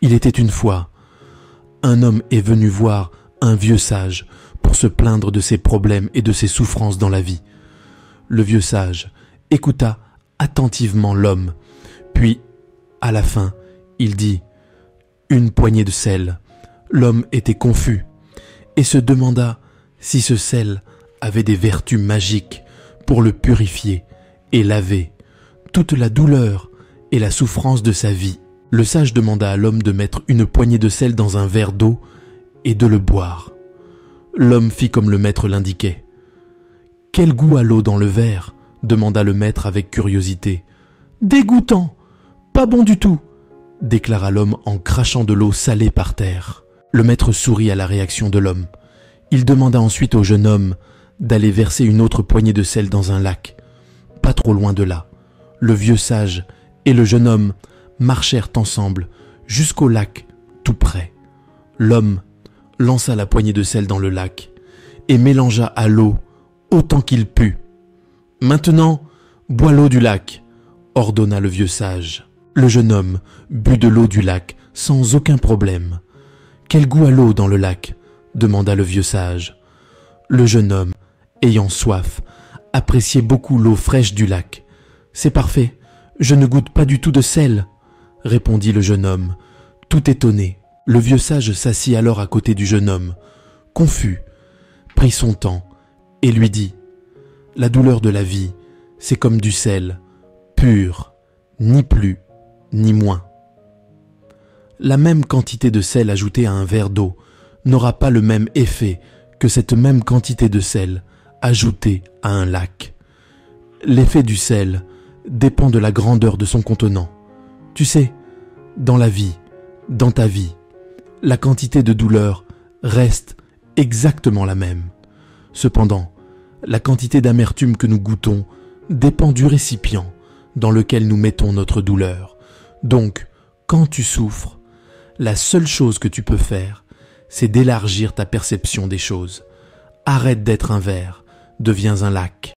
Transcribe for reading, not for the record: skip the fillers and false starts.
Il était une fois, un homme est venu voir un vieux sage pour se plaindre de ses problèmes et de ses souffrances dans la vie. Le vieux sage écouta attentivement l'homme, puis, à la fin, il dit « Une poignée de sel ». L'homme était confus et se demanda si ce sel avait des vertus magiques pour le purifier et laver toute la douleur et la souffrance de sa vie. Le sage demanda à l'homme de mettre une poignée de sel dans un verre d'eau et de le boire. L'homme fit comme le maître l'indiquait. « Quel goût a l'eau dans le verre ?» demanda le maître avec curiosité. « Dégoûtant, pas bon du tout !» déclara l'homme en crachant de l'eau salée par terre. Le maître sourit à la réaction de l'homme. Il demanda ensuite au jeune homme d'aller verser une autre poignée de sel dans un lac, pas trop loin de là. Le vieux sage et le jeune homme marchèrent ensemble jusqu'au lac tout près. L'homme lança la poignée de sel dans le lac et mélangea à l'eau autant qu'il put. « Maintenant, bois l'eau du lac », ordonna le vieux sage. Le jeune homme but de l'eau du lac sans aucun problème. « Quel goût a l'eau dans le lac ?» demanda le vieux sage. Le jeune homme, ayant soif, appréciait beaucoup l'eau fraîche du lac. « C'est parfait, je ne goûte pas du tout de sel », répondit le jeune homme, tout étonné. Le vieux sage s'assit alors à côté du jeune homme, confus, prit son temps et lui dit « La douleur de la vie, c'est comme du sel, pur, ni plus, ni moins. La même quantité de sel ajoutée à un verre d'eau n'aura pas le même effet que cette même quantité de sel ajoutée à un lac. L'effet du sel dépend de la grandeur de son contenant. Tu sais, dans la vie, dans ta vie, la quantité de douleur reste exactement la même. Cependant, la quantité d'amertume que nous goûtons dépend du récipient dans lequel nous mettons notre douleur. Donc, quand tu souffres, la seule chose que tu peux faire, c'est d'élargir ta perception des choses. Arrête d'être un verre, deviens un lac.